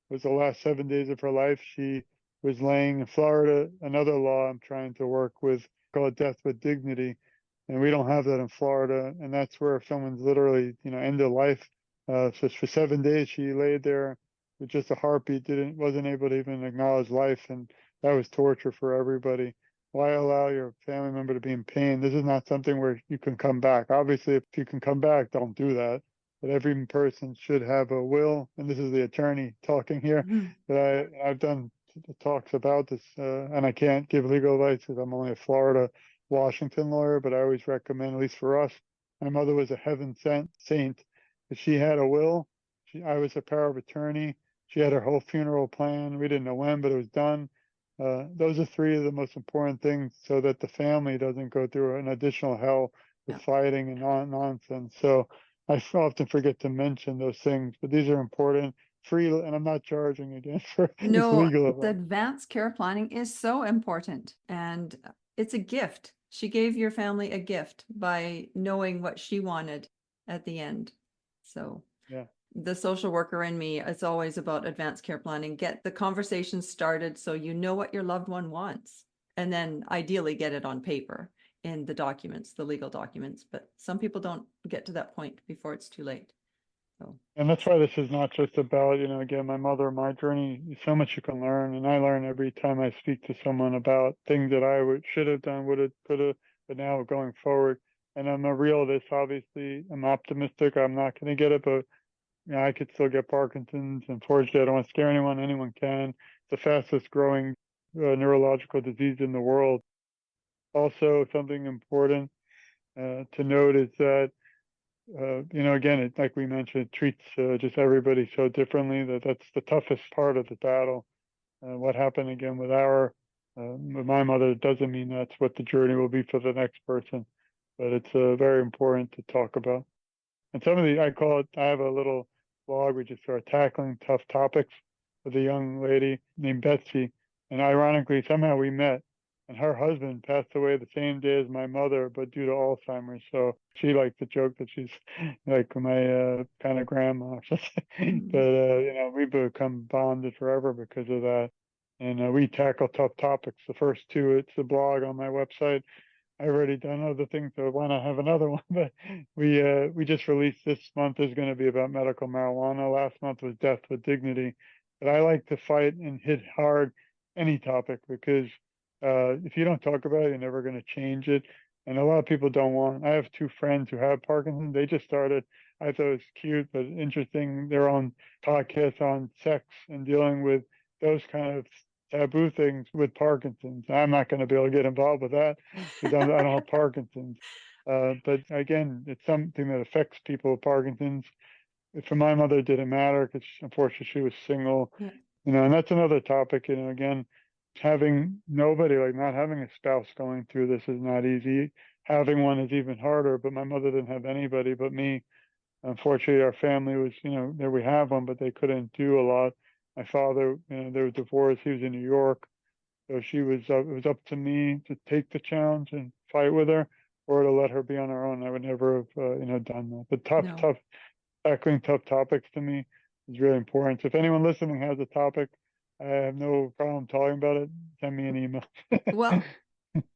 was the last 7 days of her life, she was laying in Florida, another law I'm trying to work with called Death with Dignity. And we don't have that in Florida. And that's where if someone's literally, end of life. So for 7 days, she laid there with just a heartbeat, wasn't able to even acknowledge life. And that was torture for everybody. Why allow your family member to be in pain? This is not something where you can come back. Obviously, if you can come back, don't do that. But every person should have a will. And this is the attorney talking here. But I've done that talks about this, and I can't give legal advice because I'm only a Florida, Washington lawyer, but I always recommend, at least for us, my mother was a heaven sent saint. If she had a will, I was a power of attorney. She had her whole funeral plan. We didn't know when, but it was done. Those are three of the most important things so that the family doesn't go through an additional hell with Yeah. fighting and nonsense. So I often forget to mention those things, but these are important. Free, and I'm not charging again for No, legal the advice. advanced care planning is so important, and it's a gift. She gave your family a gift by knowing what she wanted at the end. So Yeah. the social worker in me is always about advanced care planning. Get the conversation started so you know what your loved one wants, and then ideally get it on paper in the documents, the legal documents. But some people don't get to that point before it's too late. So, And that's why this is not just about, again, my mother, my journey, so much you can learn. And I learn every time I speak to someone about things that I should have done, would have, could have, but now going forward. And I'm a realist, obviously. I'm optimistic. I'm not going to get it, but I could still get Parkinson's. Unfortunately, I don't want to scare anyone. Anyone can. It's the fastest growing neurological disease in the world. Also, something important to note is that again, like we mentioned, it treats just everybody so differently that's the toughest part of the battle. What happened again with my mother doesn't mean that's what the journey will be for the next person, but it's very important to talk about. And some of I call it, I have a little blog, we just start tackling tough topics with a young lady named Betsy. And ironically, somehow we met and her husband passed away the same day as my mother, but due to Alzheimer's. So she likes to joke that she's like my kind of grandma. But, we've become bonded forever because of that. And we tackle tough topics. The first two, it's a blog on my website. I've already done other things, so I want to have another one. But we just released this month is going to be about medical marijuana. Last month was death with dignity. But I like to fight and hit hard any topic because if you don't talk about it, you're never going to change it. And a lot of people don't want. I have two friends who have Parkinson's. They just started. I thought it was cute but interesting. They're on podcasts on sex and dealing with those kind of taboo things with Parkinson's. I'm not going to be able to get involved with that because I don't have Parkinson's. But again, it's something that affects people with Parkinson's. For my mother, it didn't matter because unfortunately she was single. yeah. And that's another topic. Again, having nobody, like not having a spouse going through this is not easy. Having one is even harder. But my mother didn't have anybody but me. Unfortunately, our family was, there we have one, but they couldn't do a lot. My father, they were divorced. He was in New York. So it was up to me to take the challenge and fight with her or to let her be on her own. I would never have, done that. But No. tackling tough topics to me is really important. So if anyone listening has a topic, I have no problem talking about it. Send me an email. Well,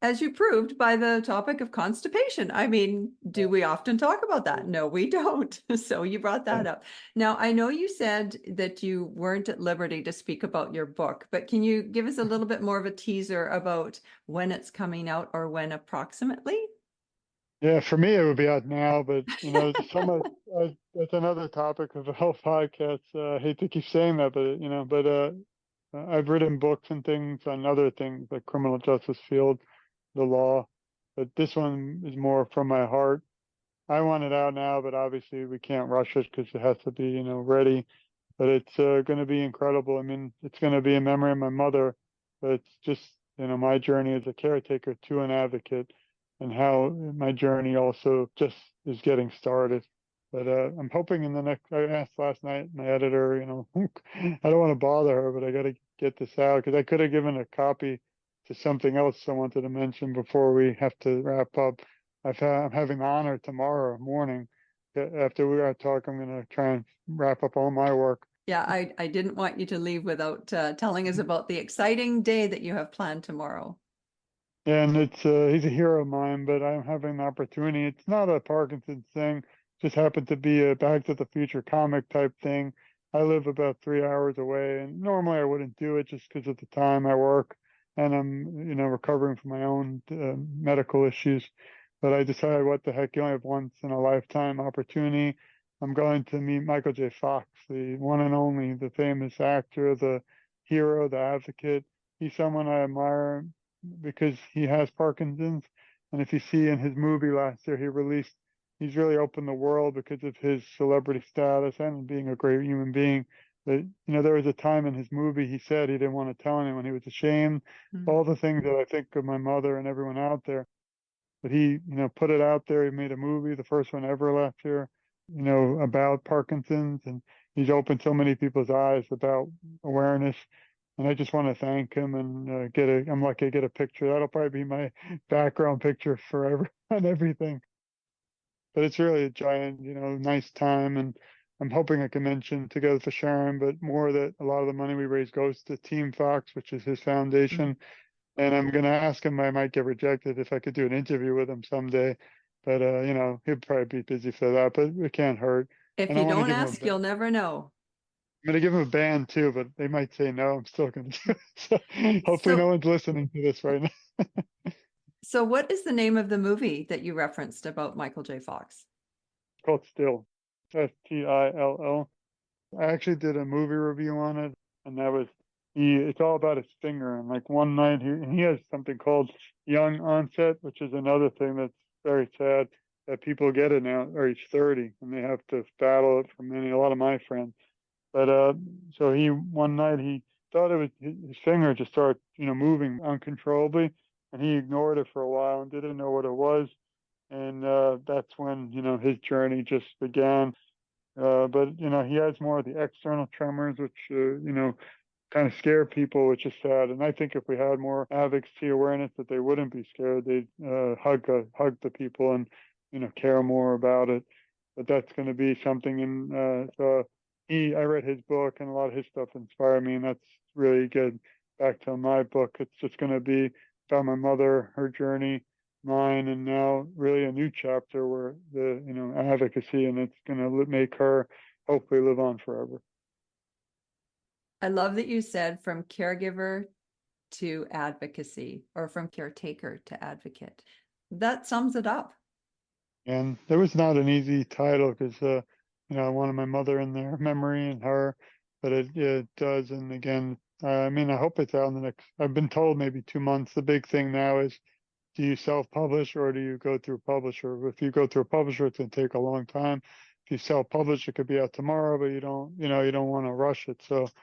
as you proved by the topic of constipation. I mean, do we often talk about that? No, we don't. So you brought that up. Now, I know you said that you weren't at liberty to speak about your book, but can you give us a little bit more of a teaser about when it's coming out or when approximately? Yeah, for me it would be out now, but that's another topic of a health podcast. I hate to keep saying that, but I've written books and things on other things like criminal justice field, the law, but this one is more from my heart. I want it out now, but obviously we can't rush it because it has to be, ready. But it's going to be incredible. I mean, it's going to be in memory of my mother, but it's just, my journey as a caretaker to an advocate and how my journey also just is getting started. But I'm hoping I asked last night, my editor, I don't want to bother her, but I got to get this out because I could have given a copy to something else I wanted to mention before we have to wrap up. I'm having the honor tomorrow morning. After we are talk, I'm going to try and wrap up all my work. Yeah, I didn't want you to leave without telling us about the exciting day that you have planned tomorrow. And he's a hero of mine, but I'm having an opportunity. It's not a Parkinson's thing. Just happened to be a Back to the Future comic type thing. I live about 3 hours away, and normally I wouldn't do it just because of the time I work, and I'm recovering from my own medical issues. But I decided, what the heck? You only have once in a lifetime opportunity. I'm going to meet Michael J. Fox, the one and only, the famous actor, the hero, the advocate. He's someone I admire because he has Parkinson's. And if you see in his movie last year, he's really opened the world because of his celebrity status and being a great human being. But, there was a time in his movie he said he didn't want to tell anyone. He was ashamed. All the things that I think of my mother and everyone out there. But he, put it out there. He made a movie, the first one ever last year, about Parkinson's, and he's opened so many people's eyes about awareness. And I just want to thank him and I'm lucky to get a picture. That'll probably be my background picture forever on everything. But it's really a giant, nice time. And I'm hoping I can mention Together for Sharon, but more that a lot of the money we raise goes to Team Fox, which is his foundation. And I'm going to ask him, I might get rejected, if I could do an interview with him someday. But, he'll probably be busy for that, but it can't hurt. If And I you want to don't give him ask, you'll never know. I'm going to give him a band too, but they might say no. I'm still going to do it. So hopefully So, no one's listening to this right now. so what is the name of the movie that you referenced about Michael J. Fox? It's called Still. Still. I actually did a movie review on it, and it's all about his finger. And like one night, he has something called young onset, which is another thing that's very sad that people get it now, or age 30, and they have to battle it from a lot of my friends. But so one night he thought it was his finger just started, moving uncontrollably, and he ignored it for a while and didn't know what it was. And that's when, his journey just began. But he has more of the external tremors, which kind of scare people, which is sad. And I think if we had more advocacy awareness, that they wouldn't be scared. They'd hug the people and care more about it. But that's going to be something. And so I read his book, and a lot of his stuff inspired me, and that's really good. Back to my book, it's just going to be about my mother, her journey, mine, and now really a new chapter where the advocacy, and it's going to make her hopefully live on forever. I love that you said from caregiver to advocacy, or from caretaker to advocate. That sums it up. And there was not an easy title because I wanted my mother in there, memory and her, but it does. And again, I hope it's out in the next. I've been told maybe 2 months. The big thing now is, do you self-publish or do you go through a publisher? If you go through a publisher, it's going to take a long time. If you self-publish, it could be out tomorrow, but you don't want to rush it. So it's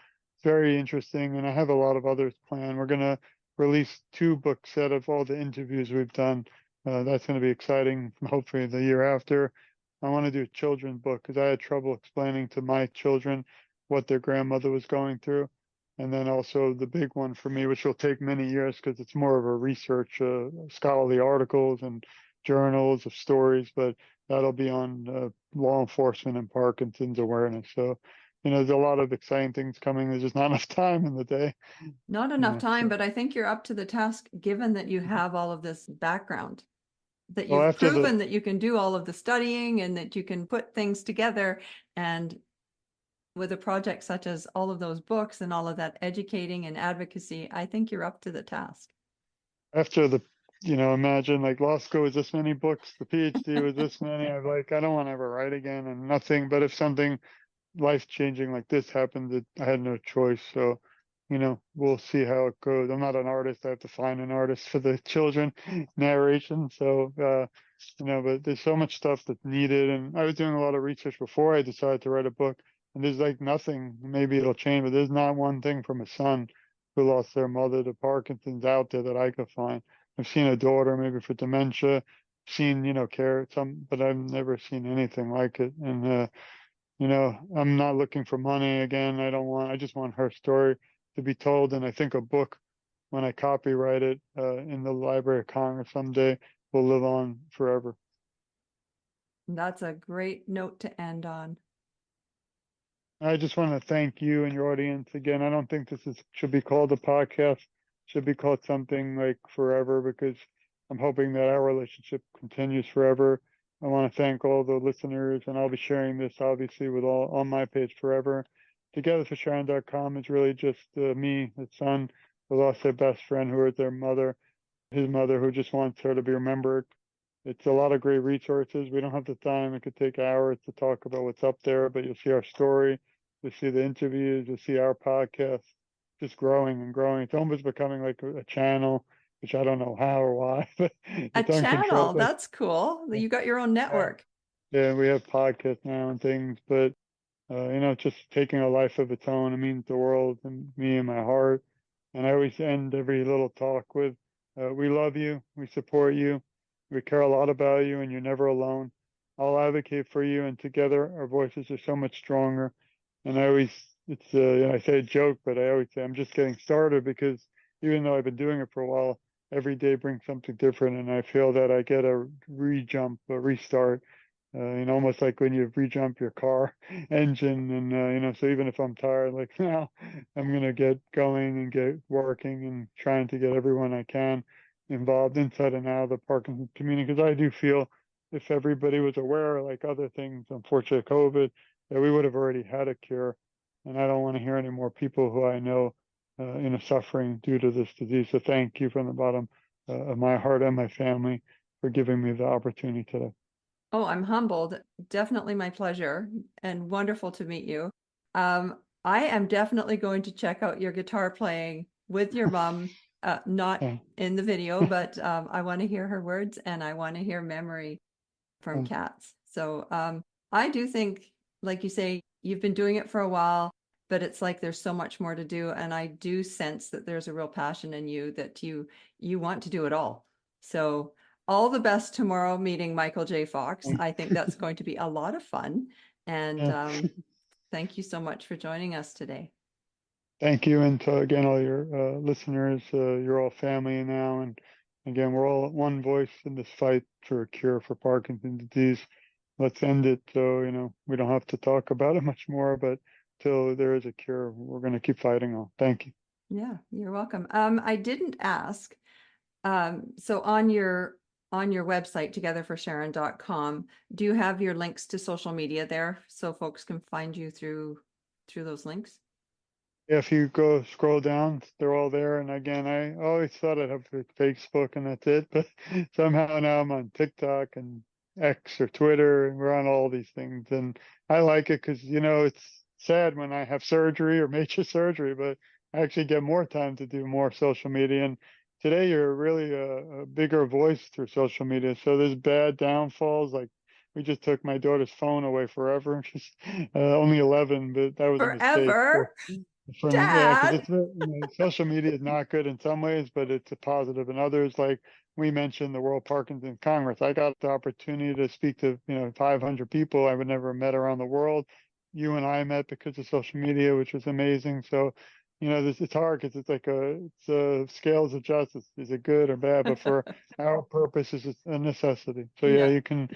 very interesting. And I have a lot of others planned. We're going to release 2 book set of all the interviews we've done. That's going to be exciting. Hopefully the year after. I want to do a children's book because I had trouble explaining to my children what their grandmother was going through. And then also the big one for me, which will take many years because it's more of a research, scholarly articles and journals of stories, but that'll be on law enforcement and Parkinson's awareness. So, there's a lot of exciting things coming. There's just not enough time in the day. Not enough time, but I think you're up to the task, given that you have all of this background, that you've proven that you can do all of the studying and that you can put things together. And with a project such as all of those books and all of that educating and advocacy, I think you're up to the task. After imagine like law school was this many books, the PhD was this many. I'm like, I don't want to ever write again and nothing. But if something life-changing like this happened, I had no choice. So, we'll see how it goes. I'm not an artist. I have to find an artist for the children narration. So, but there's so much stuff that's needed. And I was doing a lot of research before I decided to write a book. And there's like nothing, maybe it'll change, but there's not one thing from a son who lost their mother to Parkinson's out there that I could find. I've seen a daughter maybe for dementia, seen, but I've never seen anything like it. And, I'm not looking for money again. I just want her story to be told. And I think a book, when I copyright it in the Library of Congress someday, will live on forever. That's a great note to end on. I just want to thank you and your audience again. I don't think should be called a podcast. It should be called something like forever, because I'm hoping that our relationship continues forever. I want to thank all the listeners, and I'll be sharing this obviously with all on my page forever. TogetherForSharon.com is really just me, his son, who lost their best friend, who was his mother, who just wants her to be remembered. It's a lot of great resources. We don't have the time. It could take hours to talk about what's up there, but you'll see our story. You'll see the interviews. You'll see our podcast. just growing and growing. It's almost becoming like a channel, which I don't know how or why, but A it's channel, uncontrolled. that's cool. You got your own network. Yeah, we have podcasts now and things, but just taking a life of its own. It means the world and me and my heart. And I always end every little talk with, we love you, we support you, we care a lot about you, and you're never alone. I'll advocate for you, and together our voices are so much stronger. And I always, I say a joke, but I always say I'm just getting started, because even though I've been doing it for a while, every day brings something different, and I feel that I get a re-jump, a restart, almost like when you re-jump your car engine. And, so even if I'm tired, like now, I'm going to get going and get working and trying to get everyone I can involved inside and out of the Parkinson community. Because I do feel if everybody was aware, like other things, unfortunately, COVID, that we would have already had a cure. And I don't want to hear any more people who I know, suffering due to this disease. So thank you from the bottom of my heart and my family for giving me the opportunity today. Oh, I'm humbled. Definitely my pleasure, and wonderful to meet you. I am definitely going to check out your guitar playing with your mom, not Yeah. in the video, but I want to hear her words, and I want to hear Memory from Cats. So I do think, like you say, you've been doing it for a while, but it's like there's so much more to do. And I do sense that there's a real passion in you, that you want to do it all. So all the best tomorrow meeting Michael J. Fox. I think that's going to be a lot of fun. And thank you so much for joining us today. Thank you. And to, again, all your listeners, you're all family now. And again, we're all one voice in this fight for a cure for Parkinson's disease. Let's end it so, we don't have to talk about it much more, but till there is a cure, we're going to keep fighting on. Thank you. Yeah, you're welcome. I didn't ask. So on your website, TogetherForSharon.com, do you have your links to social media there so folks can find you through those links? If you go scroll down, they're all there. And again, I always thought I'd have Facebook and that's it, but somehow now I'm on TikTok and X or Twitter, and we're on all these things. And I like it because, it's sad when I have surgery or major surgery, but I actually get more time to do more social media. And today you're really a bigger voice through social media. So there's bad downfalls. Like we just took my daughter's phone away forever. She's only 11, but that was a mistake. So, Forever, yeah, because Dad. it's social media is not good in some ways, but it's a positive in others. Like we mentioned the World Parkinson Congress, I got the opportunity to speak to 500 people I would never have met around the world. You and I met because of social media, which was amazing. So it's hard because it's like scales of justice. Is it good or bad? But for our purposes, it's a necessity. So yeah, you can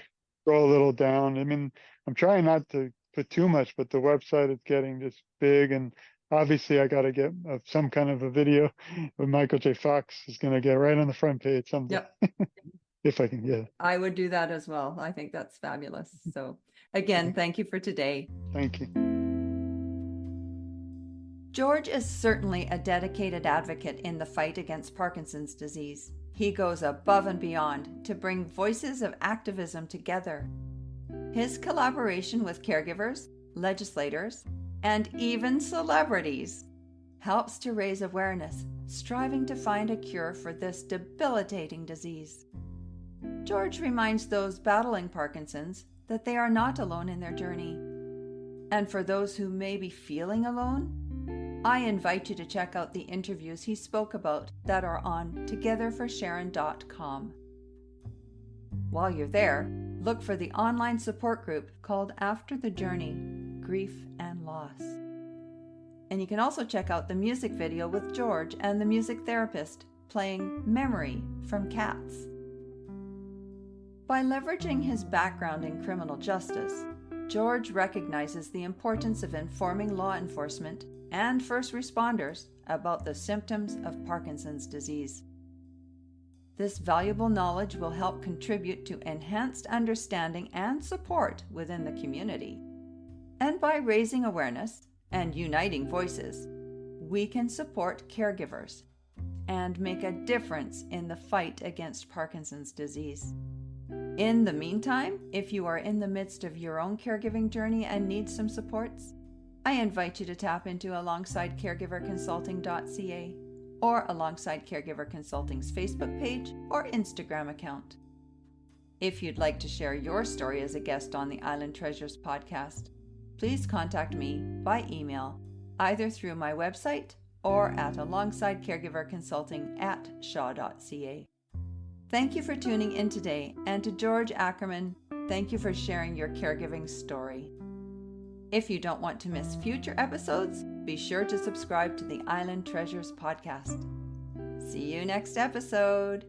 go a little down. I mean, I'm trying not to put too much, but the website is getting just big, and obviously, I got to get some kind of a video with Michael J. Fox is going to get right on the front page someday. Yep. If I can get it. I would do that as well. I think that's fabulous. So again, thank you for today. Thank you. George is certainly a dedicated advocate in the fight against Parkinson's disease. He goes above and beyond to bring voices of activism together. His collaboration with caregivers, legislators, and even celebrities helps to raise awareness, striving to find a cure for this debilitating disease. George reminds those battling Parkinson's that they are not alone in their journey. And for those who may be feeling alone, I invite you to check out the interviews he spoke about that are on TogetherForSharon.com. While you're there, look for the online support group called After the Journey, Grief and Loss. And you can also check out the music video with George and the music therapist playing Memory from Cats. By leveraging his background in criminal justice, George recognizes the importance of informing law enforcement and first responders about the symptoms of Parkinson's disease. This valuable knowledge will help contribute to enhanced understanding and support within the community. And by raising awareness and uniting voices, we can support caregivers and make a difference in the fight against Parkinson's disease. In the meantime, if you are in the midst of your own caregiving journey and need some supports, I invite you to tap into AlongsideCaregiverConsulting.ca or Alongside Caregiver Consulting's Facebook page or Instagram account. If you'd like to share your story as a guest on the Island Treasures podcast, please contact me by email, either through my website or at alongsidecaregiverconsulting@shaw.ca. Thank you for tuning in today, and to George Ackerman, thank you for sharing your caregiving story. If you don't want to miss future episodes, be sure to subscribe to the Island Treasures podcast. See you next episode.